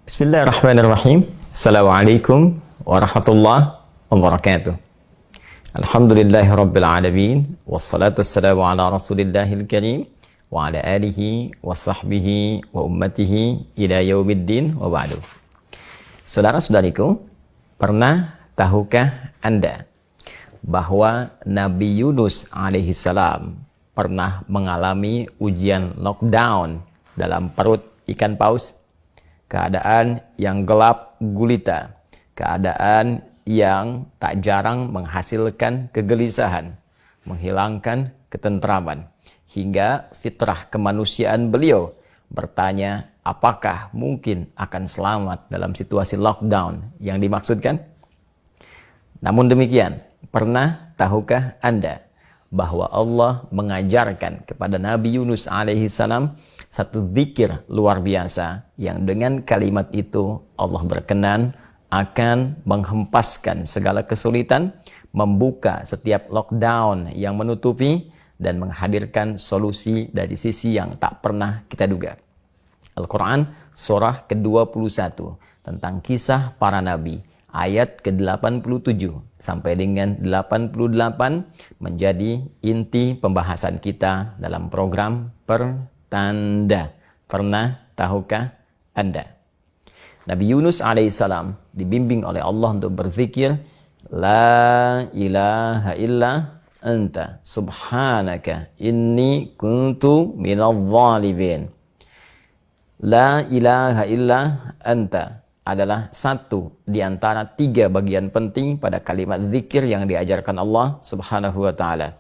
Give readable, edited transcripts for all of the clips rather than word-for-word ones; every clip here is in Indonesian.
Bismillahirrahmanirrahim. Assalamualaikum warahmatullahi wabarakatuh. Alhamdulillahirabbil alamin wassalatu wassalamu ala rasulillahil karim wa ala alihi wa sahbihi wa ummatihi ila yaumiddin wa ba'du. Saudara-saudariku, pernah tahukah Anda bahwa Nabi Yunus alaihissalam pernah mengalami ujian lockdown dalam perut ikan paus? Keadaan yang gelap gulita, keadaan yang tak jarang menghasilkan kegelisahan, menghilangkan ketentraman, hingga fitrah kemanusiaan beliau bertanya, apakah mungkin akan selamat dalam situasi lockdown yang dimaksudkan? Namun demikian, pernah tahukah Anda bahwa Allah mengajarkan kepada Nabi Yunus alaihissalam satu zikir luar biasa yang dengan kalimat itu Allah berkenan akan menghempaskan segala kesulitan, membuka setiap lockdown yang menutupi dan menghadirkan solusi dari sisi yang tak pernah kita duga. Al-Quran surah ke-21 tentang kisah para nabi, ayat ke-87 sampai dengan 88 menjadi inti pembahasan kita dalam program Pertanda. Pernah tahukah Anda? Nabi Yunus alaihissalam dibimbing oleh Allah untuk berzikir, La ilaha illa anta subhanaka inni kuntu minadh dhalimin. La ilaha illa anta adalah satu di antara tiga bagian penting pada kalimat zikir yang diajarkan Allah subhanahu wa ta'ala.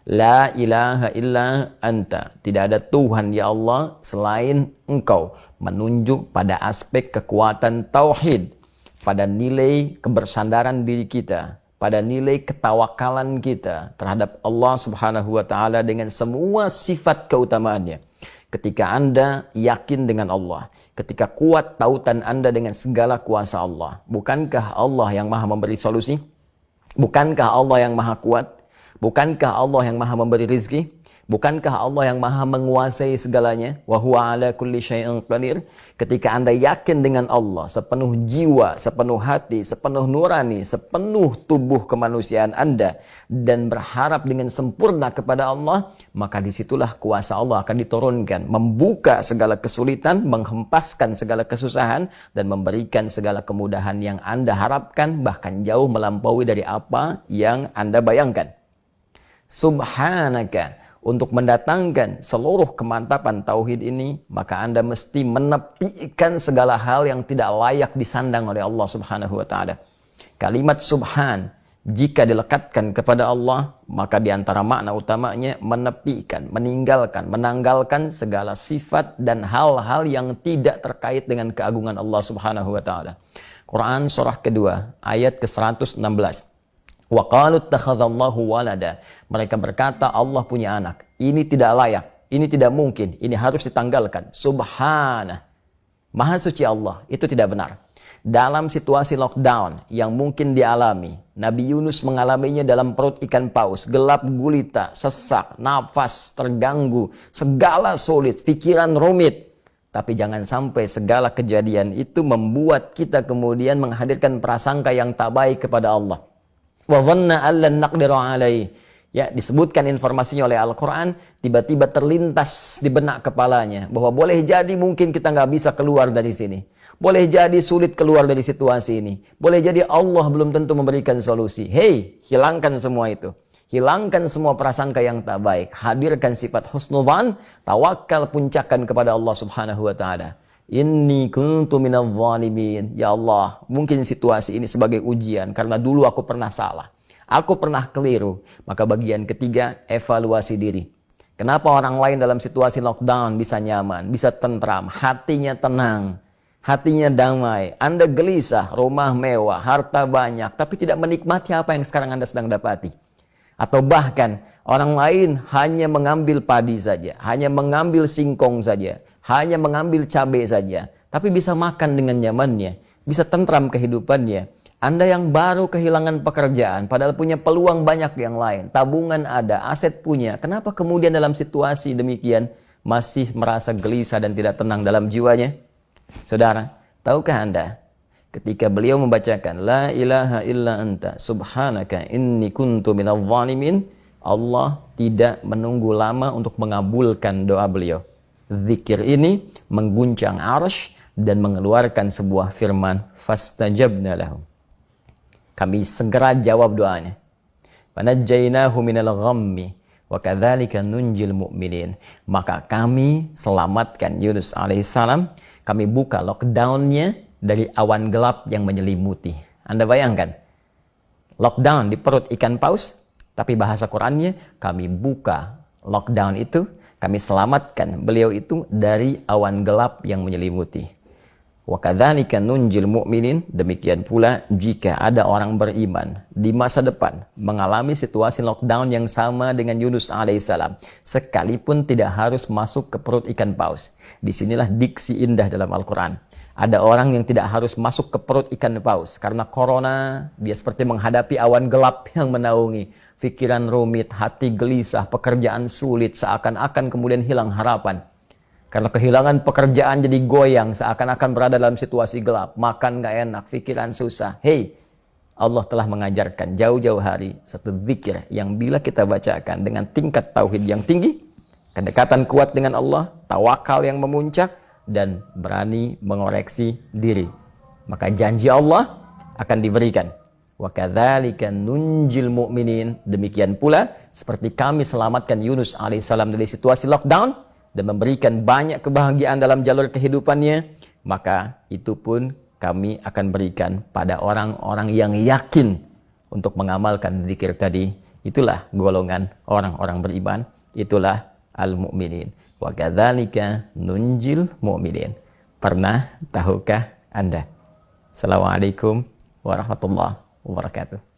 La ilaha illa anta, tidak ada Tuhan ya Allah selain Engkau, menunjuk pada aspek kekuatan tauhid, pada nilai kebersandaran diri kita, pada nilai ketawakalan kita terhadap Allah subhanahu wa ta'ala dengan semua sifat keutamaannya. Ketika Anda yakin dengan Allah, ketika kuat tautan Anda dengan segala kuasa Allah, bukankah Allah yang maha memberi solusi? Bukankah Allah yang maha kuat? Bukankah Allah yang maha memberi rizki? Bukankah Allah yang maha menguasai segalanya? Wa huwa ala kulli syai'in qadir. Ketika Anda yakin dengan Allah sepenuh jiwa, sepenuh hati, sepenuh nurani, sepenuh tubuh kemanusiaan Anda, dan berharap dengan sempurna kepada Allah, maka disitulah kuasa Allah akan diturunkan, membuka segala kesulitan, menghempaskan segala kesusahan, dan memberikan segala kemudahan yang Anda harapkan, bahkan jauh melampaui dari apa yang Anda bayangkan. Subhanaka, untuk mendatangkan seluruh kemantapan tauhid ini, maka Anda mesti menepikan segala hal yang tidak layak disandang oleh Allah subhanahu wa ta'ala. Kalimat subhan, jika dilekatkan kepada Allah, maka diantara makna utamanya menepikan, meninggalkan, menanggalkan segala sifat dan hal-hal yang tidak terkait dengan keagungan Allah subhanahu wa ta'ala. Quran surah kedua, ayat ke-116. Wa qalu ittakhadallahu walada. Mereka berkata Allah punya anak. Ini tidak layak, ini tidak mungkin, ini harus ditanggalkan. Subhanah, maha suci Allah, itu tidak benar. Dalam situasi lockdown yang mungkin dialami, Nabi Yunus mengalaminya dalam perut ikan paus, gelap gulita, sesak, nafas terganggu, segala sulit, pikiran rumit. Tapi jangan sampai segala kejadian itu membuat kita kemudian menghadirkan prasangka yang tak baik kepada Allah. Wa dhanna allan naqdiru alaihi. Ya, disebutkan informasinya oleh Al-Quran, tiba-tiba terlintas di benak kepalanya bahwa boleh jadi mungkin kita nggak bisa keluar dari sini. Boleh jadi sulit keluar dari situasi ini. Boleh jadi Allah belum tentu memberikan solusi. Hei, hilangkan semua itu. Hilangkan semua prasangka yang tak baik. Hadirkan sifat husnudzan, tawakal, puncakkan kepada Allah subhanahu wa ta'ala. Inni kuntu minadh dhalimin. Ya Allah, mungkin situasi ini sebagai ujian karena dulu aku pernah salah. Aku pernah keliru. Maka bagian ketiga, evaluasi diri. Kenapa orang lain dalam situasi lockdown bisa nyaman, bisa tentram, hatinya tenang, hatinya damai. Anda gelisah, rumah mewah, harta banyak, tapi tidak menikmati apa yang sekarang Anda sedang dapati. Atau bahkan orang lain hanya mengambil padi saja, hanya mengambil singkong saja, hanya mengambil cabai saja, tapi bisa makan dengan nyamannya, bisa tentram kehidupannya. Anda yang baru kehilangan pekerjaan, padahal punya peluang banyak yang lain, tabungan ada, aset punya, kenapa kemudian dalam situasi demikian masih merasa gelisah dan tidak tenang dalam jiwanya? Saudara, Tahukah Anda ketika beliau membacakan la ilaha illa anta subhanaka inni kuntu minadh dhalimin, Allah tidak menunggu lama untuk mengabulkan doa beliau. Zikir ini mengguncang arsy dan mengeluarkan sebuah firman, fastajabna lahum. Kami segera jawab doanya. Fanajjainahu minal ghammi wa kadzalika nunjil mu'minin. Maka kami selamatkan Yunus alaihissalam. Kami buka lockdown-nya dari awan gelap yang menyelimuti. Anda bayangkan, lockdown di perut ikan paus, tapi bahasa Qur'annya, kami buka lockdown itu, kami selamatkan beliau itu dari awan gelap yang menyelimuti. Wa kadzalika nunjil mu'minin, demikian pula jika ada orang beriman di masa depan mengalami situasi lockdown yang sama dengan Yunus alaihissalam, sekalipun tidak harus masuk ke perut ikan paus. Disinilah diksi indah dalam Al-Quran. Ada orang yang tidak harus masuk ke perut ikan paus karena corona, dia seperti menghadapi awan gelap yang menaungi, pikiran rumit, hati gelisah, pekerjaan sulit, seakan-akan kemudian hilang harapan. Karena kehilangan pekerjaan jadi goyang, seakan-akan berada dalam situasi gelap, makan gak enak, pikiran susah. Hei, Allah telah mengajarkan jauh-jauh hari satu zikir yang bila kita bacakan dengan tingkat tauhid yang tinggi, kedekatan kuat dengan Allah, tawakal yang memuncak, dan berani mengoreksi diri, maka janji Allah akan diberikan. Wa kadzalika nunjil mu'minin, demikian pula seperti kami selamatkan Yunus alaihissalam dari situasi lockdown dan memberikan banyak kebahagiaan dalam jalur kehidupannya, maka itu pun kami akan berikan pada orang-orang yang yakin untuk mengamalkan zikir tadi. Itulah golongan orang-orang beriman, itulah al-mu'minin. Wa kadzalika nunjil mu'minin. Pernah tahukah Anda? Assalamualaikum warahmatullahi wabarakatuh.